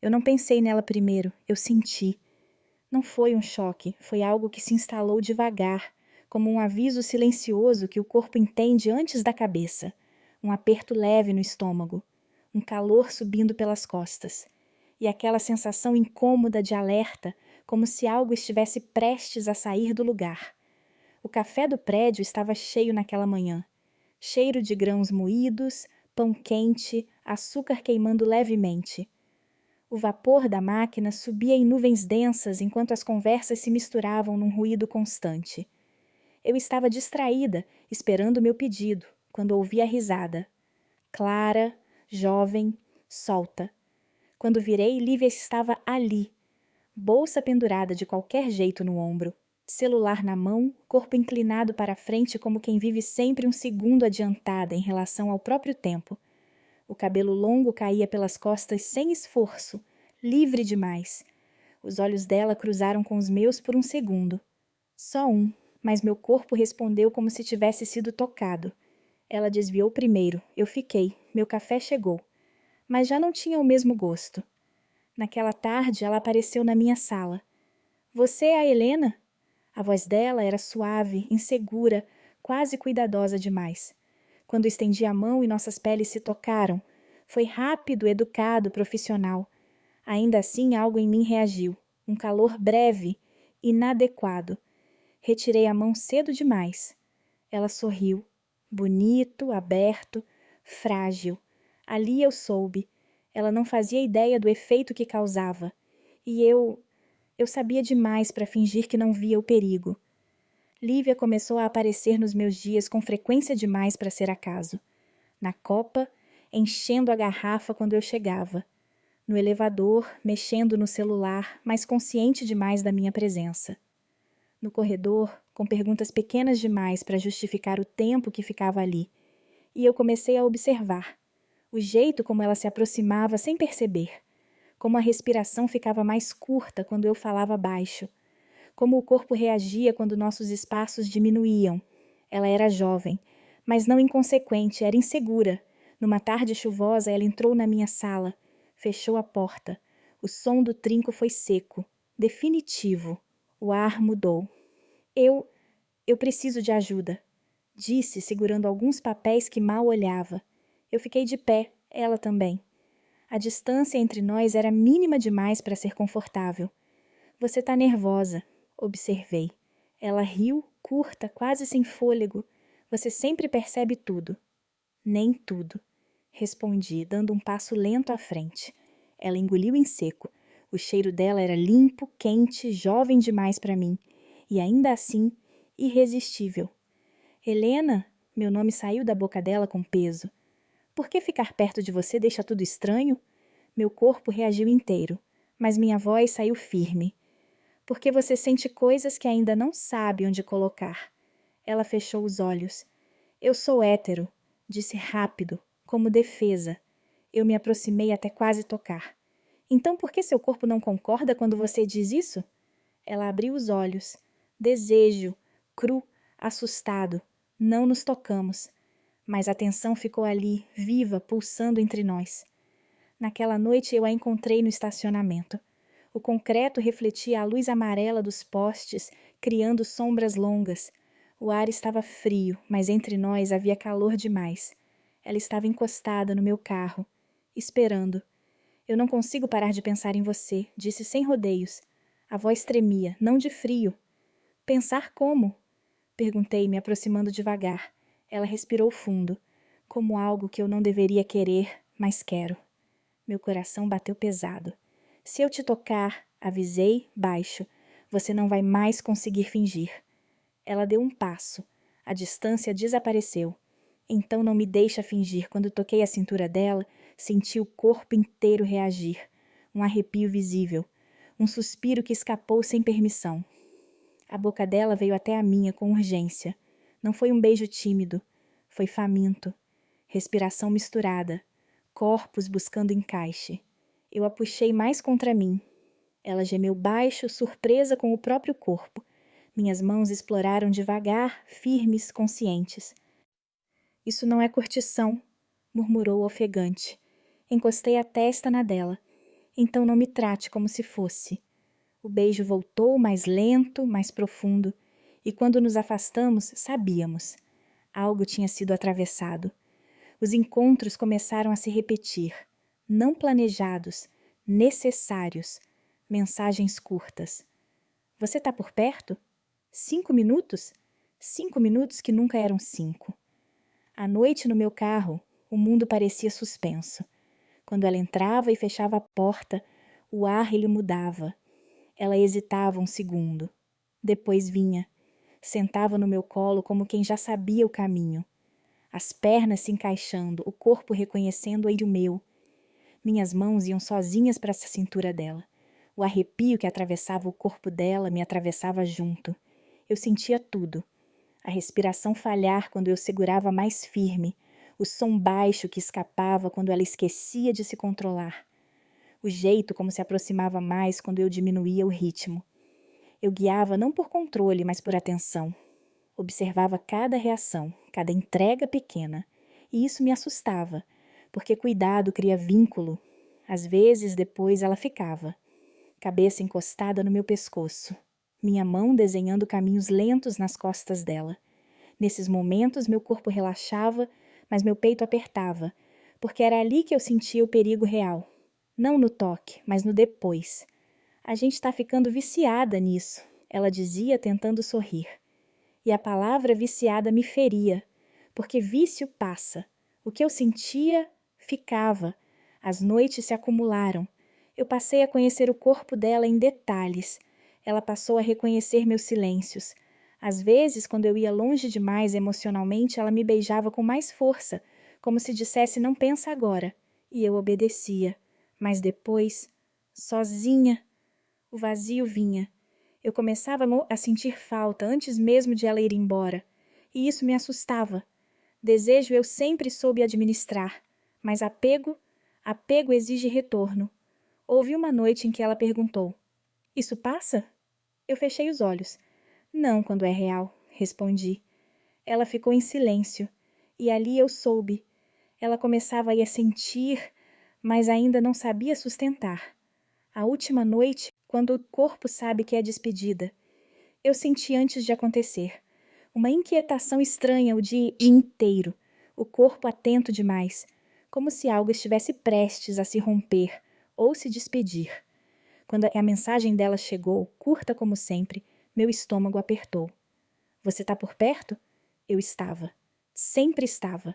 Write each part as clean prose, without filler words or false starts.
Eu não pensei nela primeiro, eu senti. Não foi um choque, foi algo que se instalou devagar, como um aviso silencioso que o corpo entende antes da cabeça. Um aperto leve no estômago, um calor subindo pelas costas. E aquela sensação incômoda de alerta, como se algo estivesse prestes a sair do lugar. O café do prédio estava cheio naquela manhã. Cheiro de grãos moídos, pão quente, açúcar queimando levemente. O vapor da máquina subia em nuvens densas enquanto as conversas se misturavam num ruído constante. Eu estava distraída, esperando meu pedido, quando ouvi a risada. Clara, jovem, solta. Quando virei, Lívia estava ali, bolsa pendurada de qualquer jeito no ombro, celular na mão, corpo inclinado para a frente como quem vive sempre um segundo adiantada em relação ao próprio tempo. O cabelo longo caía pelas costas sem esforço, livre demais. Os olhos dela cruzaram com os meus por um segundo. Só um, mas meu corpo respondeu como se tivesse sido tocado. Ela desviou primeiro, eu fiquei, meu café chegou. Mas já não tinha o mesmo gosto. Naquela tarde, ela apareceu na minha sala. Você é a Helena? A voz dela era suave, insegura, quase cuidadosa demais. Quando estendi a mão e nossas peles se tocaram, foi rápido, educado, profissional. Ainda assim, algo em mim reagiu. Um calor breve, inadequado. Retirei a mão cedo demais. Ela sorriu. Bonito, aberto, frágil. Ali eu soube. Ela não fazia ideia do efeito que causava. E eu sabia demais para fingir que não via o perigo. Lívia começou a aparecer nos meus dias com frequência demais para ser acaso. Na copa, enchendo a garrafa quando eu chegava. No elevador, mexendo no celular, mas consciente demais da minha presença. No corredor, com perguntas pequenas demais para justificar o tempo que ficava ali. E eu comecei a observar. O jeito como ela se aproximava sem perceber. Como a respiração ficava mais curta quando eu falava baixo. Como o corpo reagia quando nossos espaços diminuíam. Ela era jovem, mas não inconsequente, era insegura. Numa tarde chuvosa, ela entrou na minha sala. Fechou a porta. O som do trinco foi seco. Definitivo. O ar mudou. Eu preciso de ajuda, disse, segurando alguns papéis que mal olhava. Eu fiquei de pé, ela também. A distância entre nós era mínima demais para ser confortável. Você tá nervosa, observei. Ela riu, curta, quase sem fôlego. Você sempre percebe tudo. Nem tudo, respondi, dando um passo lento à frente. Ela engoliu em seco. O cheiro dela era limpo, quente, jovem demais para mim. E ainda assim, irresistível. Helena, meu nome saiu da boca dela com peso. Por que ficar perto de você deixa tudo estranho? Meu corpo reagiu inteiro, mas minha voz saiu firme. Porque você sente coisas que ainda não sabe onde colocar. Ela fechou os olhos. Eu sou hétero, disse rápido, como defesa. Eu me aproximei até quase tocar. Então por que seu corpo não concorda quando você diz isso? Ela abriu os olhos. Desejo, cru, assustado. Não nos tocamos. Mas a tensão ficou ali, viva, pulsando entre nós. Naquela noite eu a encontrei no estacionamento. O concreto refletia a luz amarela dos postes, criando sombras longas. O ar estava frio, mas entre nós havia calor demais. Ela estava encostada no meu carro, esperando. Eu não consigo parar de pensar em você, disse sem rodeios. A voz tremia, não de frio. Pensar como? Perguntei, me aproximando devagar. Ela respirou fundo, como algo que eu não deveria querer, mas quero. Meu coração bateu pesado. Se eu te tocar, avisei, baixo, você não vai mais conseguir fingir. Ela deu um passo. A distância desapareceu. Então não me deixa fingir. Quando toquei a cintura dela, senti o corpo inteiro reagir. Um arrepio visível. Um suspiro que escapou sem permissão. A boca dela veio até a minha com urgência. Não foi um beijo tímido. Foi faminto. Respiração misturada. Corpos buscando encaixe. Eu a puxei mais contra mim. Ela gemeu baixo, surpresa com o próprio corpo. Minhas mãos exploraram devagar, firmes, conscientes. Isso não é curtição, murmurou ofegante. Encostei a testa na dela. Então não me trate como se fosse. O beijo voltou mais lento, mais profundo, e quando nos afastamos, sabíamos. Algo tinha sido atravessado. Os encontros começaram a se repetir, não planejados, necessários, mensagens curtas. Você tá por perto? 5 minutos? 5 minutos que nunca eram 5. À noite no meu carro, o mundo parecia suspenso. Quando ela entrava e fechava a porta, o ar lhe mudava. Ela hesitava um segundo. Depois vinha. Sentava no meu colo como quem já sabia o caminho. As pernas se encaixando, o corpo reconhecendo o meu. Minhas mãos iam sozinhas para essa cintura dela. O arrepio que atravessava o corpo dela me atravessava junto. Eu sentia tudo. A respiração falhar quando eu segurava mais firme. O som baixo que escapava quando ela esquecia de se controlar. O jeito como se aproximava mais quando eu diminuía o ritmo. Eu guiava não por controle, mas por atenção. Observava cada reação, cada entrega pequena. E isso me assustava, porque cuidado cria vínculo. Às vezes, depois, ela ficava. Cabeça encostada no meu pescoço. Minha mão desenhando caminhos lentos nas costas dela. Nesses momentos, meu corpo relaxava, mas meu peito apertava, porque era ali que eu sentia o perigo real. Não no toque, mas no depois. A gente está ficando viciada nisso, ela dizia tentando sorrir. E a palavra viciada me feria, porque vício passa. O que eu sentia, ficava. As noites se acumularam. Eu passei a conhecer o corpo dela em detalhes. Ela passou a reconhecer meus silêncios. Às vezes, quando eu ia longe demais emocionalmente, ela me beijava com mais força, como se dissesse não pensa agora. E eu obedecia. Mas depois, sozinha, o vazio vinha. Eu começava a sentir falta antes mesmo de ela ir embora. E isso me assustava. Desejo eu sempre soube administrar, mas apego exige retorno. Houve uma noite em que ela perguntou: Isso passa? Eu fechei os olhos. Não, quando é real, respondi. Ela ficou em silêncio, e ali eu soube. Ela começava a sentir, mas ainda não sabia sustentar. A última noite, quando o corpo sabe que é despedida. Eu senti antes de acontecer. Uma inquietação estranha o dia inteiro, o corpo atento demais, como se algo estivesse prestes a se romper ou se despedir. Quando a mensagem dela chegou, curta como sempre, meu estômago apertou. Você tá por perto? Eu estava. Sempre estava.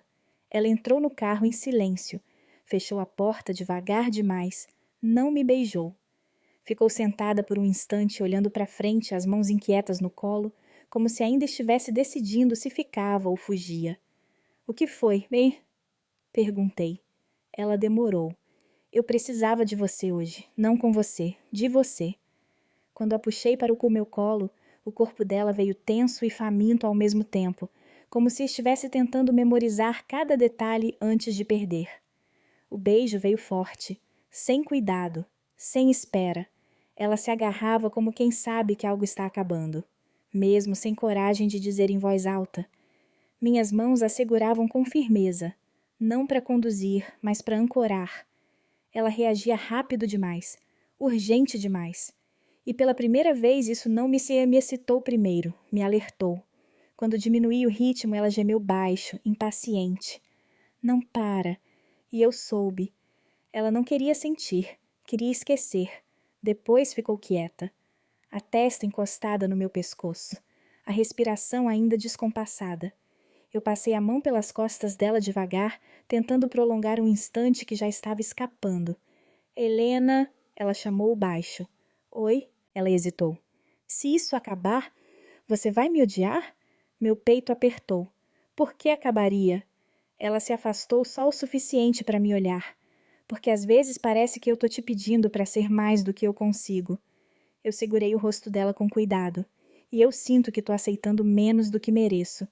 Ela entrou no carro em silêncio, fechou a porta devagar demais, não me beijou. Ficou sentada por um instante olhando para frente, as mãos inquietas no colo, como se ainda estivesse decidindo se ficava ou fugia. O que foi, bem? Perguntei. Ela demorou. Eu precisava de você hoje, não com você, de você. Quando a puxei para o meu colo, o corpo dela veio tenso e faminto ao mesmo tempo, como se estivesse tentando memorizar cada detalhe antes de perder. O beijo veio forte, sem cuidado, sem espera. Ela se agarrava como quem sabe que algo está acabando, mesmo sem coragem de dizer em voz alta. Minhas mãos a seguravam com firmeza, não para conduzir, mas para ancorar. Ela reagia rápido demais, urgente demais. E pela primeira vez isso não me excitou primeiro, me alertou. Quando diminuí o ritmo, ela gemeu baixo, impaciente. Não para. E eu soube. Ela não queria sentir, queria esquecer. Depois ficou quieta, a testa encostada no meu pescoço, a respiração ainda descompassada. Eu passei a mão pelas costas dela devagar, tentando prolongar um instante que já estava escapando. Helena, ela chamou baixo. Oi? Ela hesitou. Se isso acabar, você vai me odiar? Meu peito apertou. Por que acabaria? Ela se afastou só o suficiente para me olhar. Porque às vezes parece que eu tô te pedindo para ser mais do que eu consigo. Eu segurei o rosto dela com cuidado. E eu sinto que tô aceitando menos do que mereço.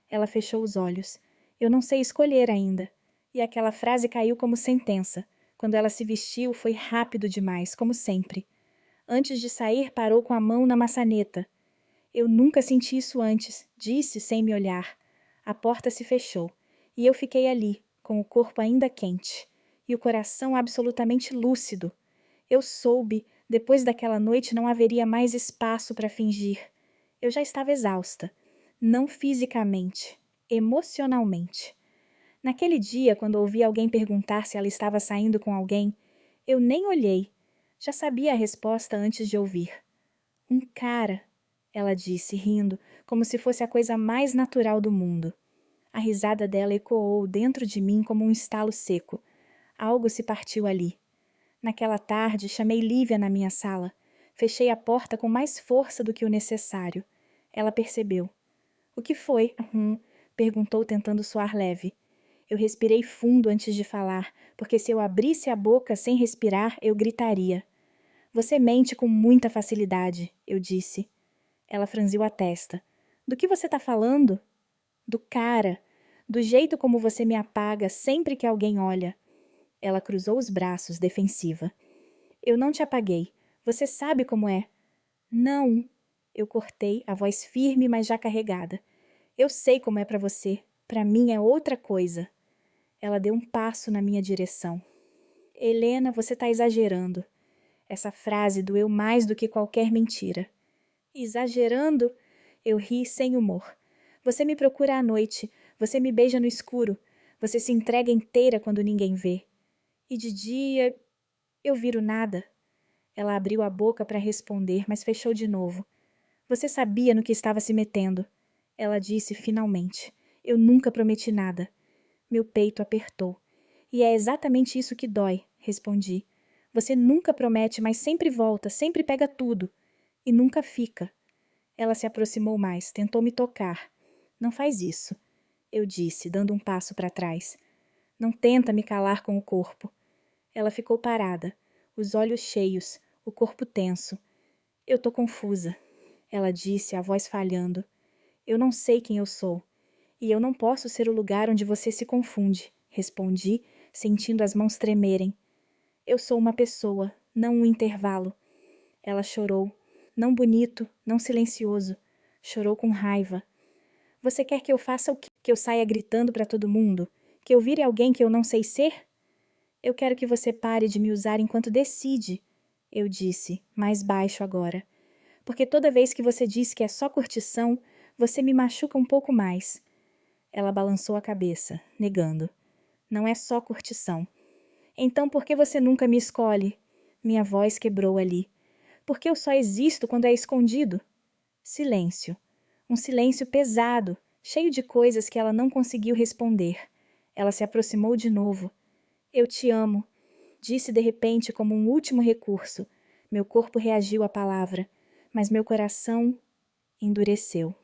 Ela fechou os olhos. Eu não sei escolher ainda. E aquela frase caiu como sentença. Quando ela se vestiu, foi rápido demais, como sempre. Antes de sair, parou com a mão na maçaneta. Eu nunca senti isso antes, disse sem me olhar. A porta se fechou. E eu fiquei ali, com o corpo ainda quente. E o coração absolutamente lúcido. Eu soube, depois daquela noite não haveria mais espaço para fingir. Eu já estava exausta. Não fisicamente, emocionalmente. Naquele dia, quando ouvi alguém perguntar se ela estava saindo com alguém, eu nem olhei. Já sabia a resposta antes de ouvir. Um cara, ela disse, rindo, como se fosse a coisa mais natural do mundo. A risada dela ecoou dentro de mim como um estalo seco. Algo se partiu ali. Naquela tarde, chamei Lívia na minha sala. Fechei a porta com mais força do que o necessário. Ela percebeu. O que foi? Perguntou tentando soar leve. Eu respirei fundo antes de falar, porque se eu abrisse a boca sem respirar, eu gritaria. Você mente com muita facilidade, eu disse. Ela franziu a testa. Do que você está falando? Do cara. Do jeito como você me apaga sempre que alguém olha. Ela cruzou os braços, defensiva. Eu não te apaguei. Você sabe como é. Não. Eu cortei, a voz firme, mas já carregada. Eu sei como é para você. Para mim é outra coisa. Ela deu um passo na minha direção. Helena, você está exagerando. Essa frase doeu mais do que qualquer mentira. Exagerando? Eu ri sem humor. Você me procura à noite. Você me beija no escuro. Você se entrega inteira quando ninguém vê. E de dia, eu viro nada. Ela abriu a boca para responder, mas fechou de novo. Você sabia no que estava se metendo. Ela disse finalmente. Eu nunca prometi nada. Meu peito apertou. E é exatamente isso que dói, respondi. Você nunca promete, mas sempre volta, sempre pega tudo. E nunca fica. Ela se aproximou mais, tentou me tocar. Não faz isso, eu disse, dando um passo para trás. Não tenta me calar com o corpo. Ela ficou parada, os olhos cheios, o corpo tenso. Eu tô confusa, ela disse, a voz falhando. Eu não sei quem eu sou. E eu não posso ser o lugar onde você se confunde, respondi, sentindo as mãos tremerem. Eu sou uma pessoa, não um intervalo. Ela chorou, não bonito, não silencioso. Chorou com raiva. Você quer que eu faça o quê? Que eu saia gritando para todo mundo? Que eu vire alguém que eu não sei ser? Eu quero que você pare de me usar enquanto decide, eu disse, mais baixo agora. Porque toda vez que você diz que é só curtição, você me machuca um pouco mais. Ela balançou a cabeça, negando. Não é só curtição. Então por que você nunca me escolhe? Minha voz quebrou ali. Porque eu só existo quando é escondido? Silêncio. Um silêncio pesado, cheio de coisas que ela não conseguiu responder. Ela se aproximou de novo. Eu te amo, disse de repente como um último recurso. Meu corpo reagiu à palavra, mas meu coração endureceu.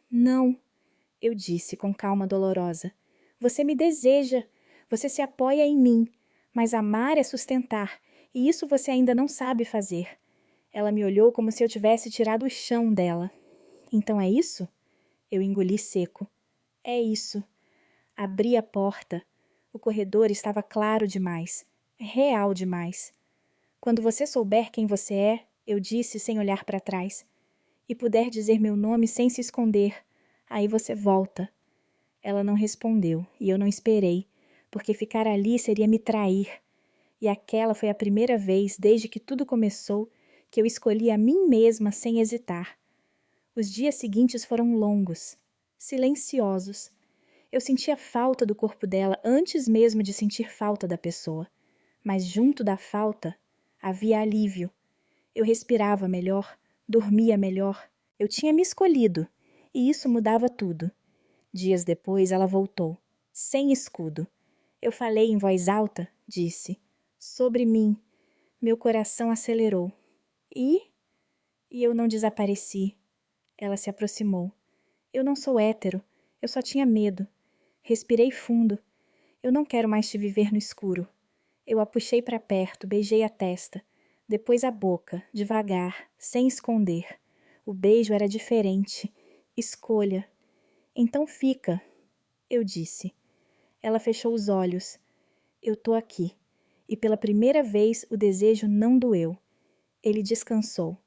Não, eu disse com calma dolorosa. Você me deseja, você se apoia em mim, mas amar é sustentar, e isso você ainda não sabe fazer. Ela me olhou como se eu tivesse tirado o chão dela. Então é isso? Eu engoli seco. É isso. Abri a porta. O corredor estava claro demais, real demais. Quando você souber quem você é, eu disse sem olhar para trás, e puder dizer meu nome sem se esconder, aí você volta. Ela não respondeu, e eu não esperei, porque ficar ali seria me trair. E aquela foi a primeira vez, desde que tudo começou, que eu escolhi a mim mesma sem hesitar. Os dias seguintes foram longos, silenciosos. Eu sentia falta do corpo dela antes mesmo de sentir falta da pessoa. Mas junto da falta havia alívio. Eu respirava melhor, dormia melhor. Eu tinha me escolhido, e isso mudava tudo. Dias depois ela voltou, sem escudo. Eu falei em voz alta, disse, sobre mim. Meu coração acelerou. E eu não desapareci. Ela se aproximou. Eu não sou hétero, eu só tinha medo. Respirei fundo. Eu não quero mais te viver no escuro. Eu a puxei para perto, beijei a testa. Depois a boca, devagar, sem esconder. O beijo era diferente. Escolha. Então fica, eu disse. Ela fechou os olhos. Eu tô aqui. E pela primeira vez o desejo não doeu. Ele descansou.